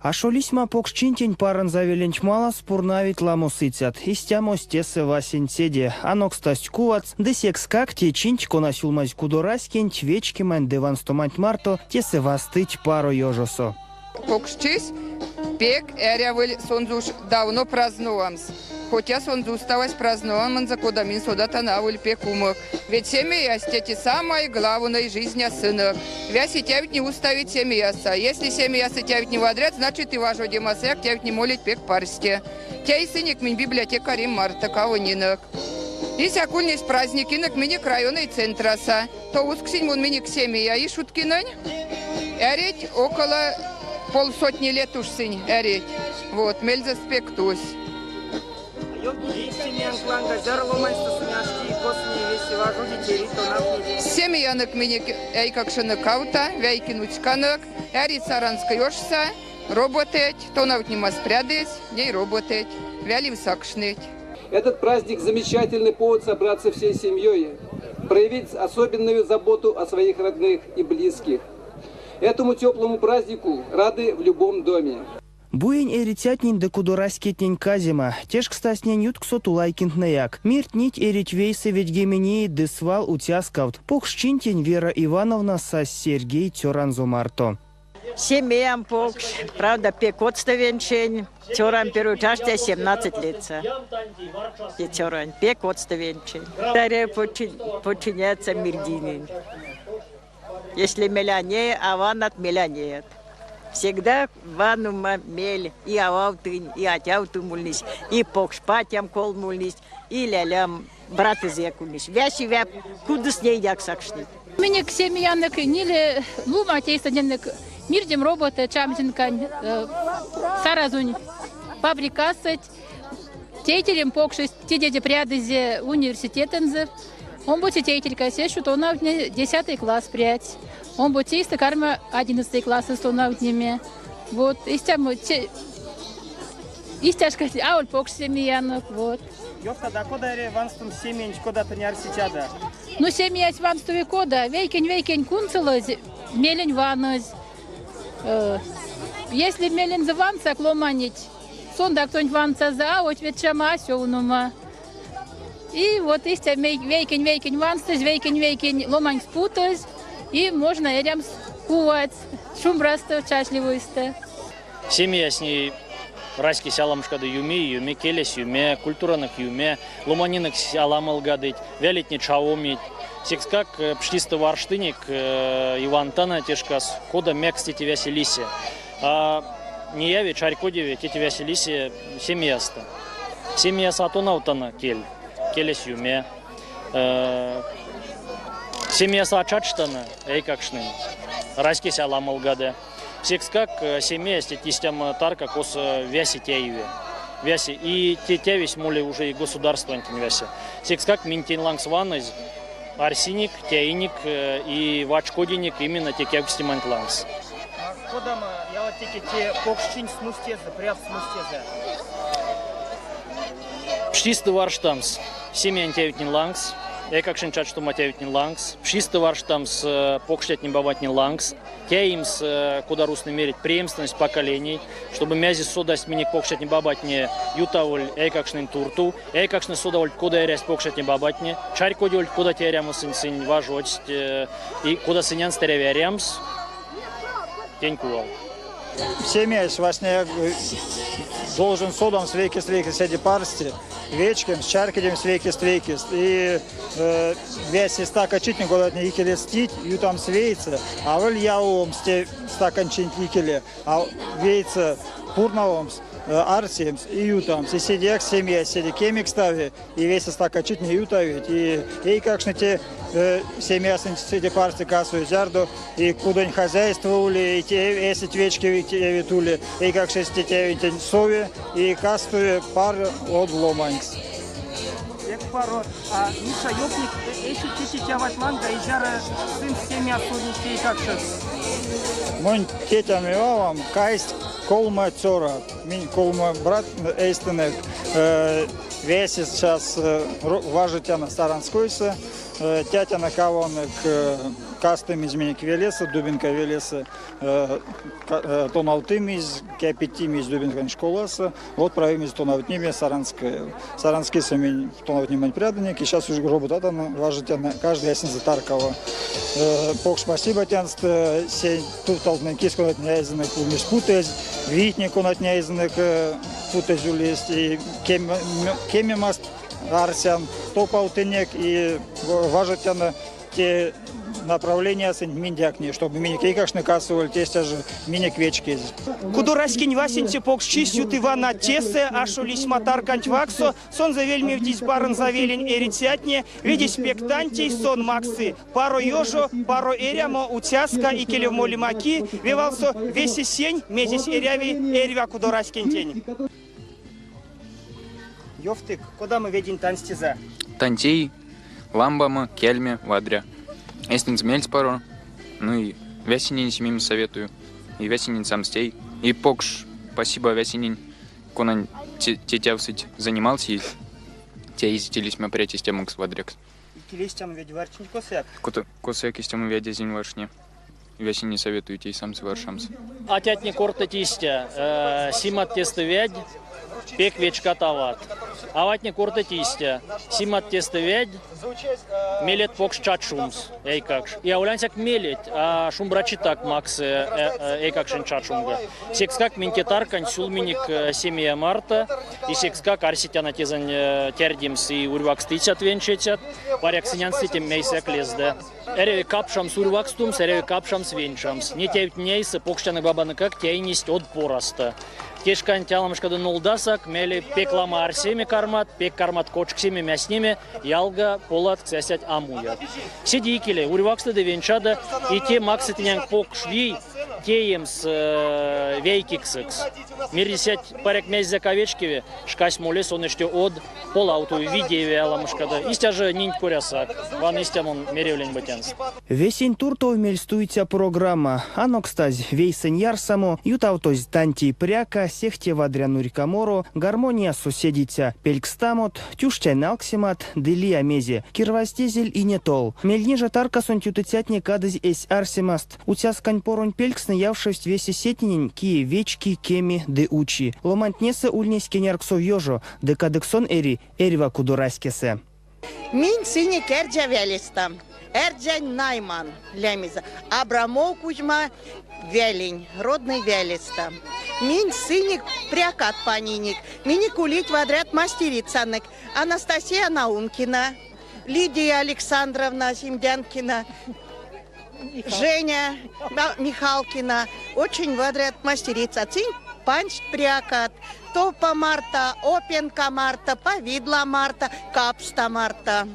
А шолисма покшчинтень паран завеленч мала спурнавить ламусыцят. Истямос тесе васень седе. Анок стасть куац, десекс как те чинч конасюлмась кудораскень, вечки мэн деван стомать марто, тесе вастыть пару ёжосо. Покшчись, пек эрявыль сонзуш давно празднуамс. Хотя сонзу усталась празднуам, за кодамин содата навыль пекумок. Ведь семья стети самой главной жизни сынок. Вяси тявить не уставить семьяса. Если семьяса тявить не водрят, значит и ваш одемасек тявить не молить пек парсте. Тяй сыник минь библиотекарим Марта Каванинок. И сякульность праздники нак миник районной центраса. То усксень мун миник семья и шуткинань. Эреть около полсотни лет уж сынь эреть. Вот, мельза спектусь. Семьянок миник эйкакшинок каута, вяйкинучканок, эри саранской ошса, работать, то навт не маспрядыть, не работать, вяли сакшныть. Этот праздник замечательный повод собраться всей семьей, проявить особенную заботу о своих родных и близких. Этому теплому празднику рады в любом доме. Буень эритятнин да кудораскетнень казима. Теж, кстаснень ютксо тулайкинтнаяк. Миртнить эрить вейсы ведь геменеи десвал утяскавт. Покшчинтень Вера Ивановна со Сергей Тёранзо Марто. Семьям покш, правда, пекотство венчень. Тёран перучаште 17 лет. И тёран пекотство венчень. Таре подчиняется мирдинин. Если миллионер, а ван от миллионер. Всегда ванума мель, и аваутынь, и атяуту мульнись, и покшпатям кол мульнись, и лялям браты зекульнись. Вяси вяп, куда с ней як сакшни. Мне к семьянок ниле лума тейстаденник мирдем робота чамзинкань саразунь фабрикасать тейтелем покшесть те дети прядызе университетензе. Он будет тейтель кассешу, то он 10 класс прядь. Он будет тейста карма 11 класс с ними. Вот, истяшка, ауль покш семьянок, вот. Йовка, да кода ванстум семьянч, кода-то не арситяда? Ну, семья ванстуви кода, вейкень кунцелоз, мелень ваноз. Если мелень за ванца кломанить, сонда кто-нибудь ванца за, вот ведь чама асёунума. И вот истя вейкень ванстыз, вейкень ломань спутыз, и можно рядом кувать, шумбрасто чашливуйсто. Семья с ней райский сяламшкады юми келес юме, культуранок юме, ломанинок сяламал гадыть, вялитни чаомить. Секскак пштисты варштыник Ивантана тешкас кода мекстити вяселисе. А не яви чарькодеве тети вяселисе семьяста. Семьяса атонаутана келес юме. Семьяса ачачтана эйкакшным. Райский сяламал гады. Секскак семья стетистям тарка кос вяси тяеве. Вяси и тетявись моли уже и государство антинвяси. Секскак минтин лангс ваннез. Арсеник, тяиник и вачкодиник именно текявсти мантланс. Кодама, я вот те покшчин смустезе, пряв смустезе. Пштисты варштамс, семья антявитнин лангс, экакшин чат что матявитнин лангс, пштисты варштамс покштятнин баватнин лангс, тяимс куда русный мерить преемственность поколений, чтобы мязи содast миник покштятнин бабатне ютаволь экакшнин турту, экакшнин содаволь куда ярясь покштятнин бабатне, чарь кодиоль куда тярямс сын важость и куда сынян стеревярямс, тень кувал. Семья vlastně должен содом свейки среди парсти, вечкем, с чаркидем свейки. И весь стака читник голодный икеле стить, ю там свейца, а воль яум сте стакан чинтикеле, а вейца пурнаумс, арсиемс и ютамс. И сидек семья, сиди кемик стави, и весь стака читник ютавит. И как те семья среди парсти кассу зярду, и куда-нибудь хозяйство ули, и те эти вечки витули, и как шести те сови, и кастуе пар от ломанькс. Пару, а Миша Ёпник, эти тетя Ватланга и зяра сын семья судники, как сейчас? Мой тетя мивавам, кайст колма цора, мин колма брат эйстенек, весь сейчас важит на Саранскойсе, тятя на кавонек кастым из меня квелеса, дубинка велеса, тоналтым из капитим из дубинка школаса, вот правим из тонавтними саранская. Саранские сами тонавтнимань пряданик, и сейчас уже работа важит каждый ясен за Таркова. Пок спасибо тянст, сей тут толкненки сконать няйзенок, умеш путез, витник конать няйзенок путезю лист, и кемимаст арсян, топаутынек, и важит те направления с миндякни, чтобы мини кейкашны кассовали, те же мини квечки. Кудораскинь Васинте покшчистют Ивана Тесе, ашулись матар кантьваксо, сон завельми вдись баран завелень эритятне, видись пектантий сон максы, паро ёжо, паро эрямо, утяска и келевмолимаки, вивалсо веси сень, медись эряви, эрвя кудораскинь тень. Ёвтык, куда мы ведем танстиза? Тантей, ламбама, кельме, вадря. Эстин змельц паро, ну и вясенин семим советую, и вясенин сам стей. И покш, спасибо вясенин, конан тетявсыть занимался, и те изделись мы пряти с тем укс вадрекс. Килистям ведь варчник косяк. Косяк из тем ведя зин варшне. Вясенин советую, те сам сваршамс. Атятни корта тистя, симат тесты ведь, пек вечка тават. Аватни корта тистя, симат тесты ведь, мелет покш чатшумс, эй какш. И аулянсяк мелет, а шумбрачи так макс, эй какшен чатшумга. Секскак минтетаркань сулминик семья марта, и секскак арситяна тезан тердимс и урвакс тысят венчетят, паряк синян ститем мейсяк лезда. Эреви капшамс урвакстумс, эреви капшамс венчамс. Не тевт нейсы покштяны бабаны как тейнисть от пороста. Кешкан тяламышкады нолдасак, мели пеклама арсеми кармат, пек кармат кочксеми мясними, ялга полат ксясять амуят. Сиди икеле, урваксты де венчада, и те максы тенянг покшви, теемс вейкиксекс. Мирисять паряк мясь за ковечкеве, шкась молес он еще от полауту видееве аламышкада. Истя же нинь курясак, ван истям он меревлень батянс. Весень туртов мельстуется программа. Анокстазь вейсень ярсамо, ютавтоз танти пряка, сехте вадряну рекамору, гармония соседитя, пелькстамот, тюштяй налксимат, делия мезе, кирвастезель и нетол. Мельнижа тарка сон тютытятне кадыз эсь арсимаст, утяскань порон пелькс наявшесть весе сетнин, кие вечки кеми де учи. Ломантнесе ульнесь кенярксов ёжо, де кадексон эри, эрива кудораскесе. Мин сине керджа велистам. Эрджань Найман, лямиза. Абрамов Кузьма Велень, родный Велиста. Мин сыник прякат паниник. Мини кулить вадрят мастерицаник. Анастасия Наумкина, Лидия Александровна Симдянкина, Женя Михалкина. Очень вадрят мастерица. Цинь панч прякат. Топа Марта, Опенка Марта, Повидла Марта, Капста Марта.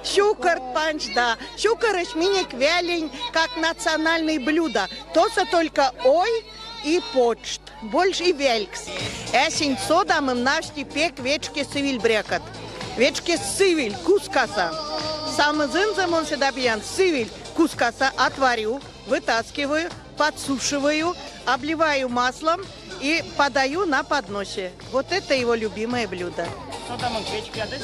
Щукар панч, да. Щукарыш миник вялень, как национальное блюдо. Тоса только ой и почт. Больше и велькс. Эсень содам им нашти пек вечки сывиль брекат. Вечки сывиль, кускаса. Сам зынзам он сюда бьян. Сывиль, кускаса отварю, вытаскиваю, подсушиваю, обливаю маслом и подаю на подносе. Вот это его любимое блюдо. Что там он, вечки адыс?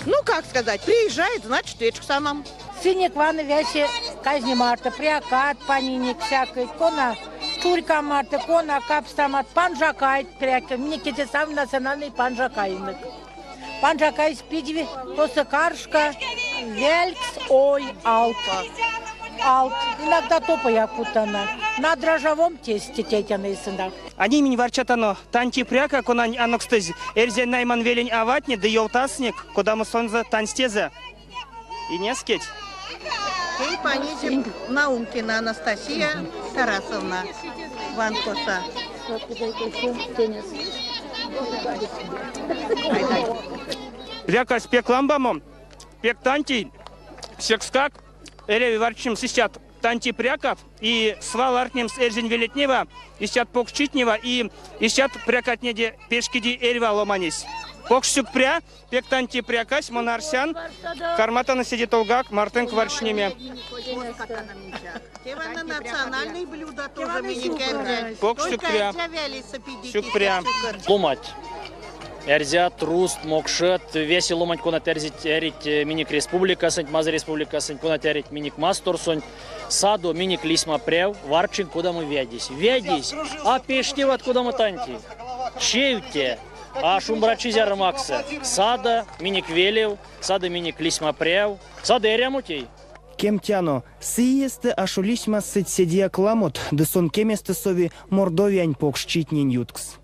Ну, как сказать, приезжает, значит, вечку самом. Синик ваны вяси казни марта, прякат, паниник всякой, кона, чурка марта, кона, капстамат, панжакай, пряка, мне кете сам национальный панжакайник. Панжакай спидви, тоса каршка, велькс, ой, алт. Алт, иногда топа якутана. На дрожжевом тесте тетяный сынок. Они меня ворчатано, танти пряка, конань анокстез, эрзен найман велень аватни, да елтасник, куда мы сонза танстеза. И не скеть. И понизим Наумкина Анастасия Тарасовна Ванкоса. Пряка спек ламбамом, пек танти, секскак, эреви варчим сисят танти пряков, и свал артнем с эрзень велетнева, исят покчитнева, и исят прякатнеде пешкиди эрва ломанись. Покшсюк пря, пек танти прякась, монарсян, карматана сидит олгак, мартын кварчнеме. Тевана национальное блюдо тоже миникердя. Покшсюк пря, сюк пря. Ломать. Эрзят, Руст, Мокшет, весело мать кона терзить эрить миник республика, сань маз республика, сань кона терить миник масторсонь, саду миник лисма прев, варчин куда мы ведись. Ведись, а пешти вот куда мы танти. Чевте, а шумбрачи зярамакса. Сада миник велев, сада миник лисма прев, сада эрямутей. Кемтяно, сиесте ашулисма сыть седия кламот, десон кеместе сови мордовиань покш читнин юткс.